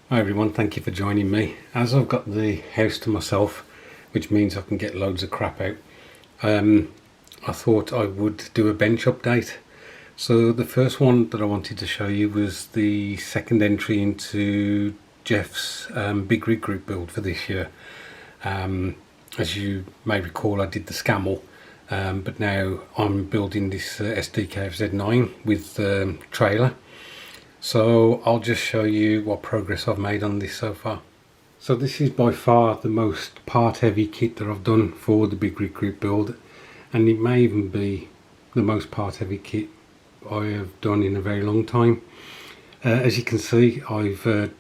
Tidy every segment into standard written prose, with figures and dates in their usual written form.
Hi everyone, thank you for joining me. As I've got the house to myself, which means I can get loads of crap out, I thought I would do a bench update. So the first one that I wanted to show you was the second entry into Jeff's Big Rig Group build for this year. As you may recall, I did the Scammell, but now I'm building this SDKF Z9 with trailer. So I'll just show you what progress I've made on this so far. So this is by far the most part heavy kit that I've done for the Big Rig Group build, and it may even be the most part heavy kit I have done in a very long time. As you can see, I've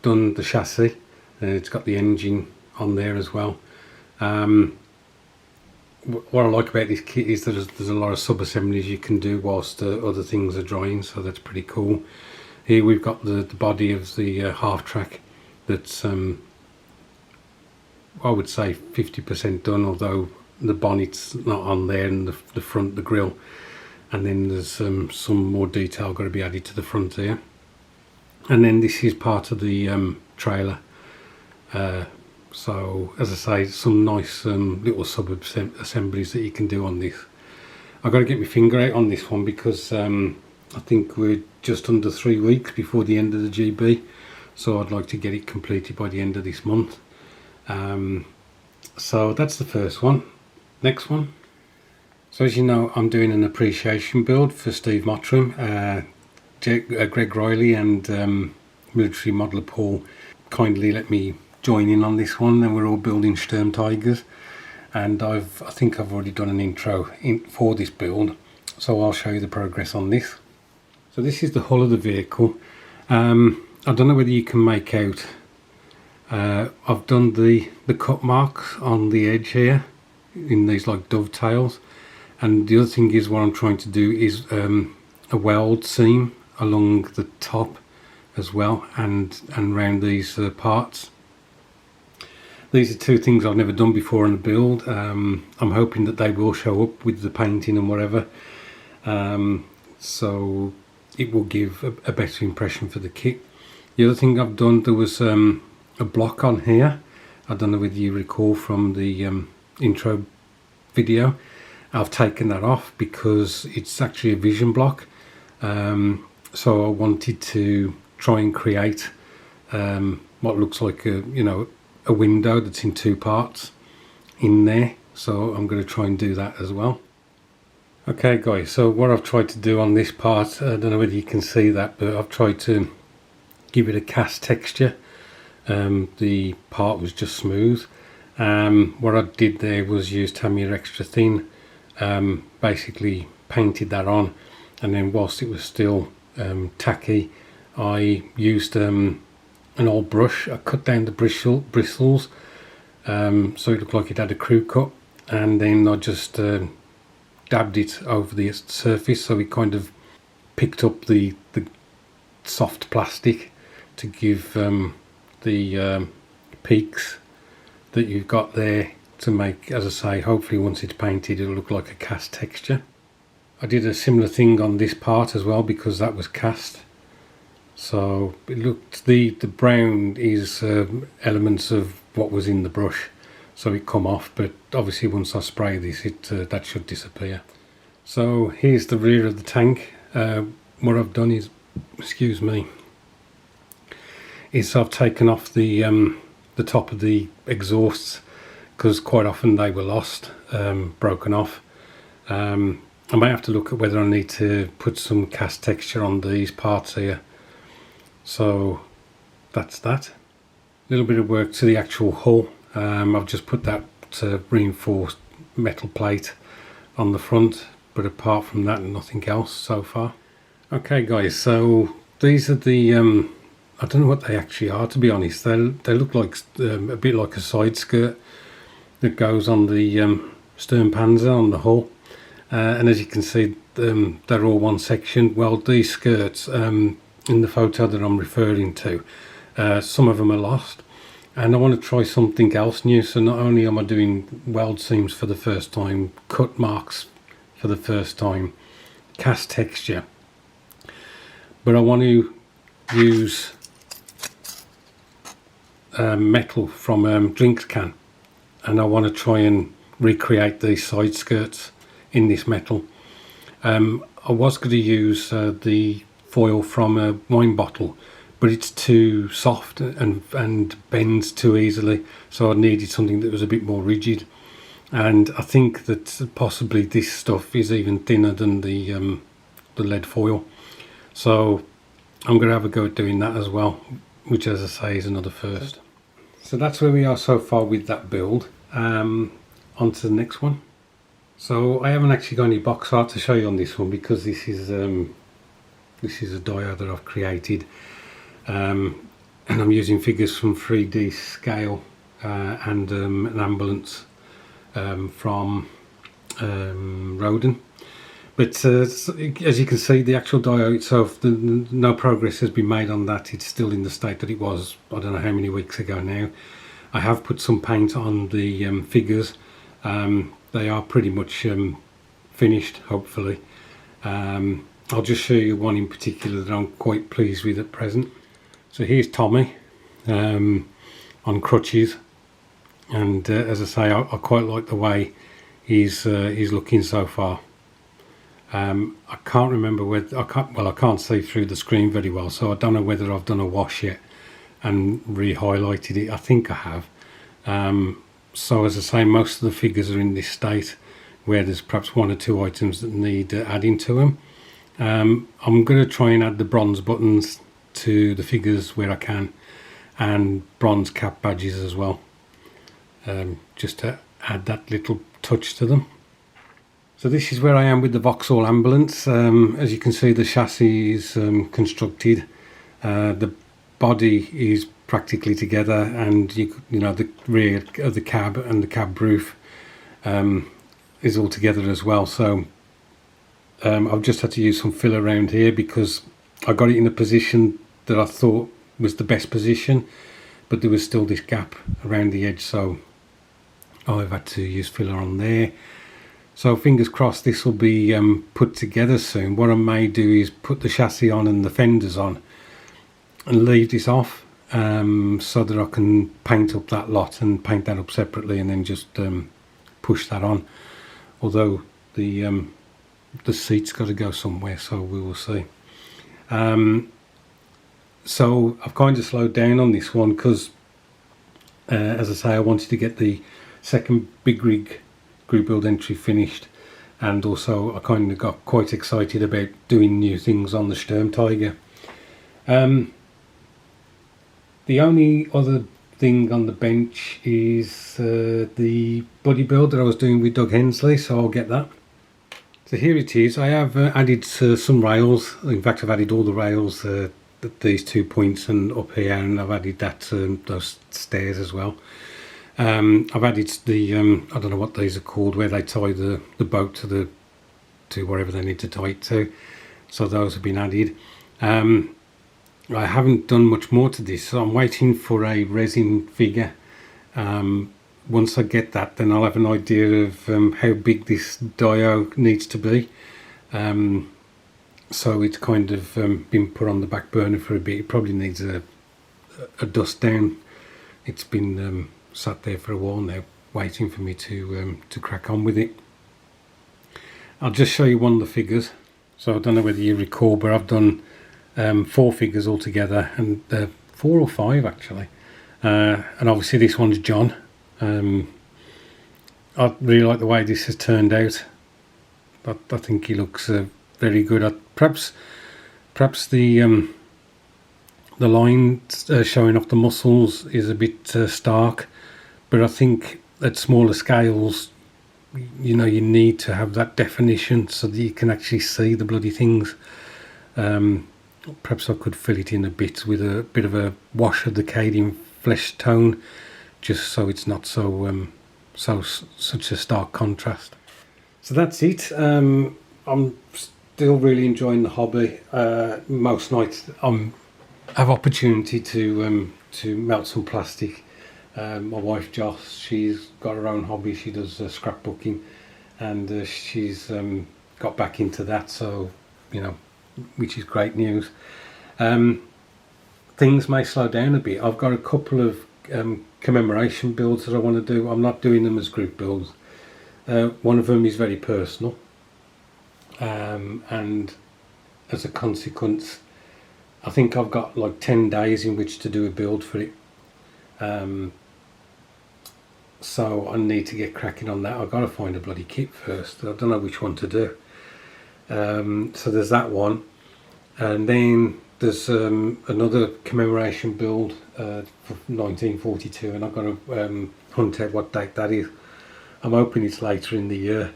done the chassis. It's got the engine on there as well. What I like about this kit is that there's a lot of sub-assemblies you can do whilst other things are drying, so that's pretty cool. Here we've got the body of the half track that's I would say 50% done, although the bonnet's not on there, and the front, the grille, and then there's some more detail got to be added to the front here. And then this is part of the trailer. So as I say, some nice little sub assemblies that you can do on this. I've got to get my finger out on this one because I think we're just under 3 weeks before the end of the GB, so I'd like to get it completed by the end of this month. So that's the first one. Next one. So as you know, I'm doing an appreciation build for Steve Mottram. Greg Riley and military modeller Paul kindly let me join in on this one, and we're all building Sturm Tigers, and I think I've already done an intro for this build, so I'll show you the progress on this. So this is the hull of the vehicle. I don't know whether you can make out, I've done the cut marks on the edge here in these like dovetails, and the other thing is what I'm trying to do is a weld seam along the top as well, and around these parts. These are two things I've never done before in a build. I'm hoping that they will show up with the painting and whatever, so it will give a better impression for the kit. The other thing I've done, there was a block on here. I don't know whether you recall from the intro video. I've taken that off because it's actually a vision block. So I wanted to try and create what looks like a window that's in two parts in there, so I'm going to try and do that as well. Okay guys, so what I've tried to do on this part, I don't know whether you can see that, but I've tried to give it a cast texture. The part was just smooth. What I did there was use Tamiya Extra Thin, basically painted that on, and then whilst it was still tacky, I used an old brush. I cut down the bristles so it looked like it had a crew cut, and then I just dabbed it over the surface so it kind of picked up the soft plastic to give the peaks that you've got there, to make, as I say, hopefully once it's painted it'll look like a cast texture. I did a similar thing on this part as well because that was cast. So it looked, the brown is elements of what was in the brush, so it come off, but obviously once I spray this that should disappear. So here's the rear of the tank. What I've done is, excuse me, is I've taken off the top of the exhausts because quite often they were lost, broken off. I might have to look at whether I need to put some cast texture on these parts here. So that's that. A little bit of work to the actual hull. I've just put that reinforced metal plate on the front, but apart from that, nothing else so far. Okay guys, so these are the I don't know what they actually are, to be honest. They look like a bit like a side skirt that goes on the Sturmpanzer on the hull, and as you can see, they're all one section. Well, these skirts in the photo that I'm referring to, some of them are lost, and I want to try something else new. So not only am I doing weld seams for the first time, cut marks for the first time, cast texture, but I want to use metal from drinks can, and I want to try and recreate these side skirts in this metal. I was going to use the foil from a wine bottle, but it's too soft and bends too easily, so I needed something that was a bit more rigid. And I think that possibly this stuff is even thinner than the lead foil, so I'm going to have a go at doing that as well, which, as I say, is another first. So that's where we are so far with that build. On to the next one. So I haven't actually got any box art to show you on this one, because this is a dio that I've created, and I'm using figures from 3D Scale and an ambulance from Rodin. But as you can see, the actual dio itself, no progress has been made on that. It's still in the state that it was, I don't know how many weeks ago now. I have put some paint on the figures. They are pretty much finished, hopefully. I'll just show you one in particular that I'm quite pleased with at present. So here's Tommy on crutches, and as I say, I quite like the way he's looking so far. I can't remember whether I can't see through the screen very well, so I don't know whether I've done a wash yet and re-highlighted it. I think I have. So as I say, most of the figures are in this state where there's perhaps one or two items that need adding to them. I'm going to try and add the bronze buttons to the figures where I can, and bronze cap badges as well, just to add that little touch to them. So this is where I am with the Vauxhall ambulance. As you can see, the chassis is constructed, the body is practically together, and you know the rear of the cab and the cab roof is all together as well. So I've just had to use some fill around here because I got it in a position that I thought was the best position, but there was still this gap around the edge, so I've had to use filler on there. So fingers crossed this will be put together soon. What I may do is put the chassis on and the fenders on and leave this off, so that I can paint up that lot and paint that up separately, and then just push that on. Although the seat's got to go somewhere, so we will see. So I've kind of slowed down on this one because, as I say, I wanted to get the second big rig group build entry finished, and also I kind of got quite excited about doing new things on the Sturmtiger. The only other thing on the bench is the buddy build that I was doing with Doug Hensley, so I'll get that. So here it is. I have added some rails. In fact, I've added all the rails at these 2 points and up here, and I've added that those stairs as well. I've added the I don't know what these are called, where they tie the boat to wherever they need to tie it to. So those have been added. I haven't done much more to this, so I'm waiting for a resin figure. Once I get that, then I'll have an idea of how big this dio needs to be. So it's kind of been put on the back burner for a bit. It probably needs a dust down. It's been sat there for a while now, waiting for me to crack on with it. I'll just show you one of the figures. So I don't know whether you recall, but I've done 4 figures altogether, and 4 or 5 actually. And obviously this one's John. I really like the way this has turned out. I think he looks very good. Perhaps the line showing off the muscles is a bit stark, but I think at smaller scales, you know, you need to have that definition so that you can actually see the bloody things. Perhaps I could fill it in a bit with a bit of a wash of the Cadian flesh tone, just so it's not so such a stark contrast. So that's it. I'm still really enjoying the hobby. Most nights I have opportunity to melt some plastic. My wife Joss, she's got her own hobby. She does scrapbooking, and she's got back into that. So, you know, which is great news. Things may slow down a bit. I've got a couple of commemoration builds that I want to do. I'm not doing them as group builds. One of them is very personal, and as a consequence I think I've got like 10 days in which to do a build for it. So I need to get cracking on that. I've got to find a bloody kit first. I don't know which one to do. So there's that one, and then there's another commemoration build for 1942, and I've got to hunt out what date that is. I'm hoping it's later in the year.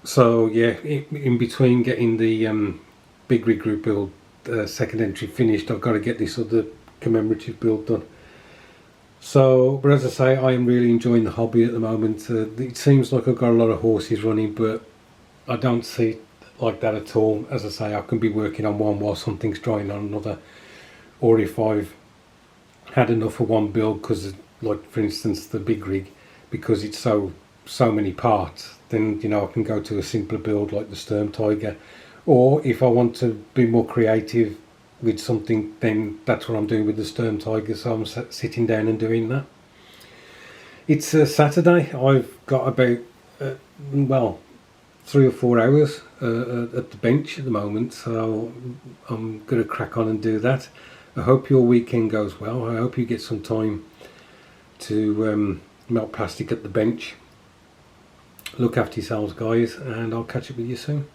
So yeah, in between getting the big rig group build second entry finished, I've got to get this other commemorative build done. So, but as I say, I am really enjoying the hobby at the moment. It seems like I've got a lot of horses running, but I don't see it like that at all. As I say, I can be working on one while something's drying on another, or if I've had enough of one build, because like for instance the big rig, because it's so many parts, then you know I can go to a simpler build like the Sturm Tiger. Or if I want to be more creative with something, then that's what I'm doing with the Sturm Tiger, so I'm sitting down and doing that. It's a Saturday. I've got about well 3 or 4 hours at the bench at the moment, so I'm going to crack on and do that. I hope your weekend goes well. I hope you get some time to melt plastic at the bench. Look after yourselves, guys, and I'll catch up with you soon.